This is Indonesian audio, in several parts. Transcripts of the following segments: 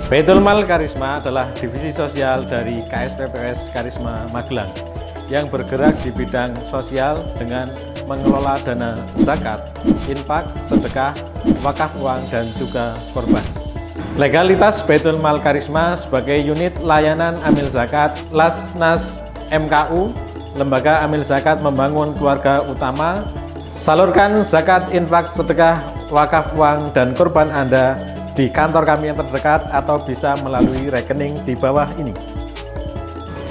Baitul Mal Karisma adalah divisi sosial dari KSPPS Karisma Magelang yang bergerak di bidang sosial dengan mengelola dana zakat, infak, sedekah, wakaf uang, dan juga korban. Legalitas Baitul Mal Karisma sebagai unit layanan amil zakat Lasnas MKU, Lembaga Amil Zakat Membangun Keluarga Utama. Salurkan zakat, infak, sedekah, wakaf uang, dan korban Anda di kantor kami yang terdekat atau bisa melalui rekening di bawah ini.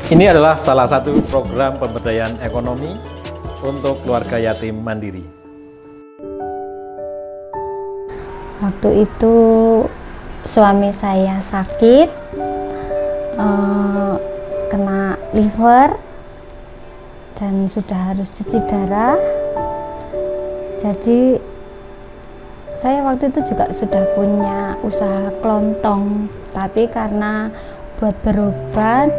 Ini adalah salah satu program pemberdayaan ekonomi untuk keluarga yatim mandiri. Waktu itu suami saya sakit, kena liver dan sudah harus cuci darah. Jadi saya waktu itu juga sudah punya usaha kelontong, tapi karena buat berobat,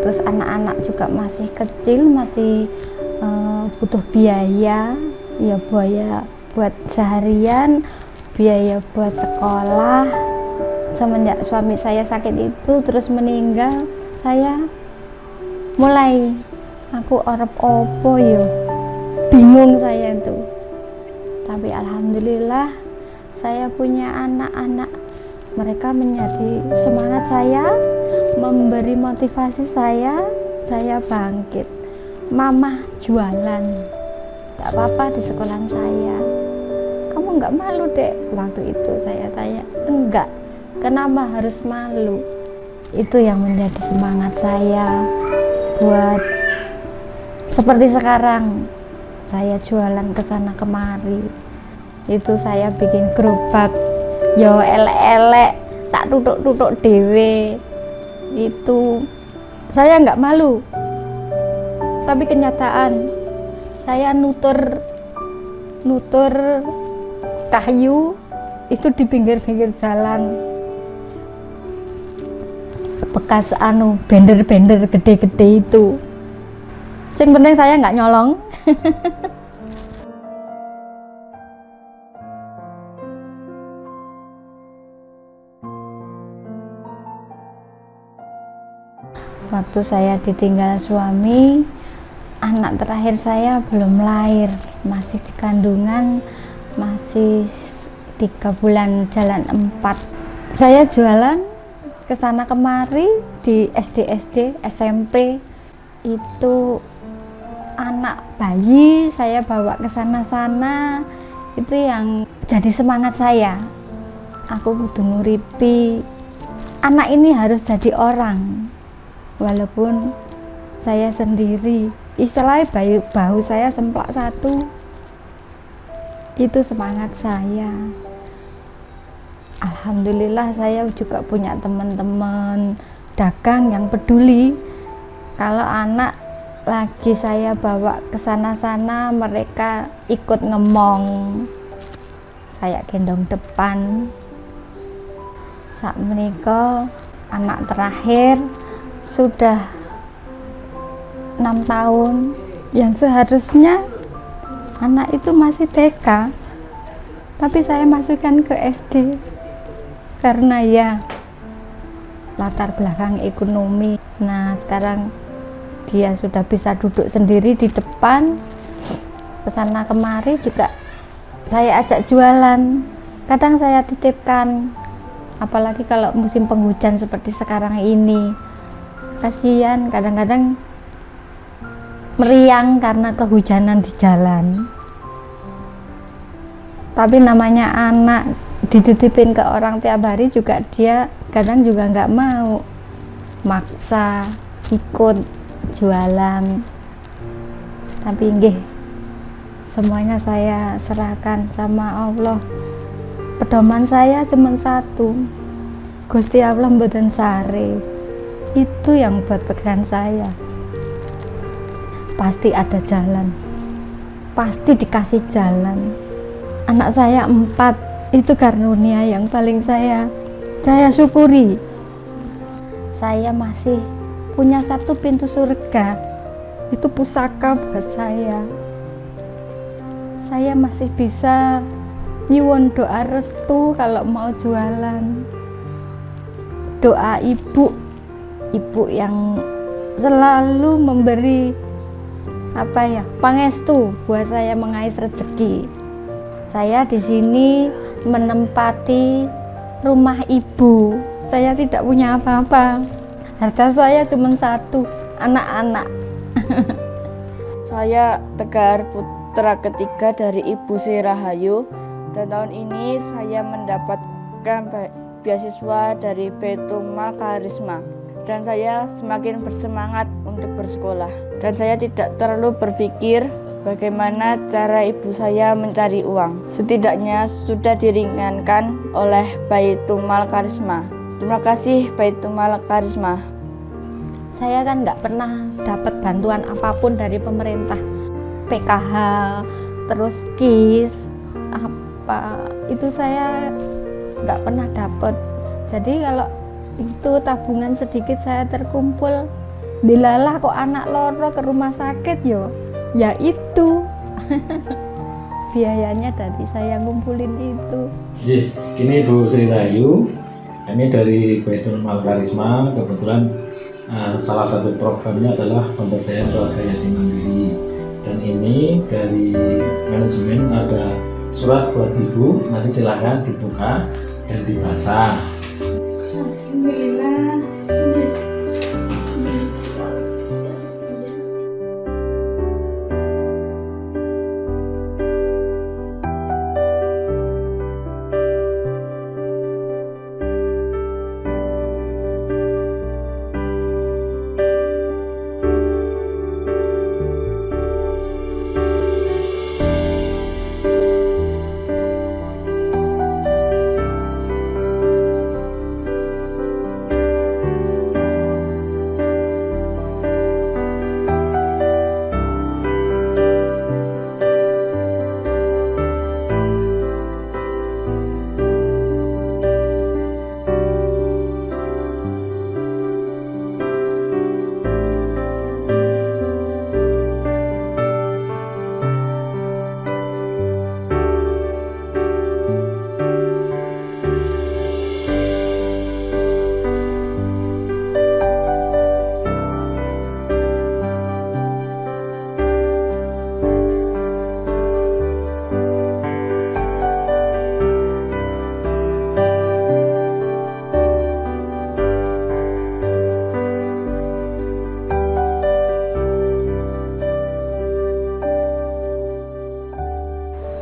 terus anak-anak juga masih kecil, masih butuh biaya, ya biaya buat seharian, biaya buat sekolah. Semenjak suami saya sakit itu terus meninggal, saya mulai aku arep opo yo, bingung saya itu. Tapi alhamdulillah saya punya anak-anak, mereka menjadi semangat saya, memberi motivasi saya bangkit. Mama jualan, gak apa-apa di sekolahan saya. Kamu gak malu dek? Waktu itu saya tanya, enggak. Kenapa harus malu? Itu yang menjadi semangat saya buat seperti sekarang. Saya jualan ke sana kemari. Itu saya bikin gerobak, yo elek-elek, tak tutuk-tutuk dewe. Itu saya nggak malu. Tapi kenyataan saya nutur kayu itu di pinggir-pinggir jalan. Bekas bender-bender gede-gede itu. Yang penting saya nggak nyolong. Waktu saya ditinggal suami, anak terakhir saya belum lahir, masih di kandungan, masih 3 bulan jalan 4. Saya jualan ke sana kemari di SD, SMP. Itu anak bayi saya bawa ke sana-sana, itu yang jadi semangat saya. Aku kudu nguripi anak ini, harus jadi orang walaupun saya sendiri. Istilahnya bahu saya semplak satu, itu semangat saya. Alhamdulillah saya juga punya teman-teman dagang yang peduli. Kalau anak lagi saya bawa ke sana-sana, mereka ikut ngemong, saya gendong depan. Saat menikah, anak terakhir sudah 6 tahun, yang seharusnya anak itu masih TK, tapi saya masukkan ke SD karena ya latar belakang ekonomi. Nah sekarang dia sudah bisa duduk sendiri di depan, kesana kemari juga saya ajak jualan. Kadang saya titipkan, apalagi kalau musim penghujan seperti sekarang ini. Kasihan, kadang-kadang meriang karena kehujanan di jalan. Tapi namanya anak dititipin ke orang tiap hari juga, dia kadang juga nggak mau, maksa ikut jualan. Tapi nggih, semuanya saya serahkan sama Allah. Pedoman saya cuma satu, Gusti Allah mboten sare. Itu yang buat pegangan saya. Pasti ada jalan, pasti dikasih jalan. Anak saya 4, itu karunia yang paling saya syukuri. Saya masih punya satu pintu surga, itu pusaka buat saya. Saya masih bisa nyuwun doa restu kalau mau jualan. doa ibu yang selalu memberi pangestu buat saya mengais rezeki. Saya di sini menempati rumah ibu. Saya tidak punya apa-apa. Harta saya cuma satu, anak-anak. Saya Tegar, putra ketiga dari Ibu Sri Rahayu, dan tahun ini saya mendapatkan beasiswa dari Baitul Mal Karisma, dan saya semakin bersemangat untuk bersekolah. Dan saya tidak terlalu berpikir bagaimana cara ibu saya mencari uang. Setidaknya sudah diringankan oleh Baitul Mal Karisma. Terima kasih Baitul Mal Karisma. Saya kan nggak pernah dapat bantuan apapun dari pemerintah, PKH, terus KIS, itu saya nggak pernah dapat. Jadi kalau itu tabungan sedikit saya terkumpul, dilalah kok anak loro ke rumah sakit ya itu biayanya dari saya ngumpulin itu. Ini Bu Sri Rahayu, ini dari Baitul Mal Karisma. Kebetulan salah satu programnya adalah pemberdayaan keluarga yatim mandiri, dan ini dari manajemen ada surat buat ibu, nanti silahkan dibuka dan dibaca.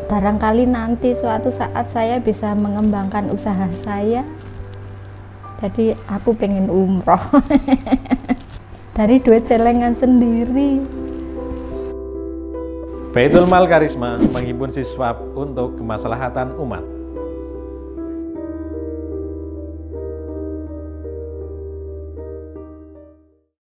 Barangkali nanti suatu saat saya bisa mengembangkan usaha saya. Jadi aku pengen umroh dari duit celengan sendiri. Baitul Mal Karisma menghimpun siswa untuk kemaslahatan umat.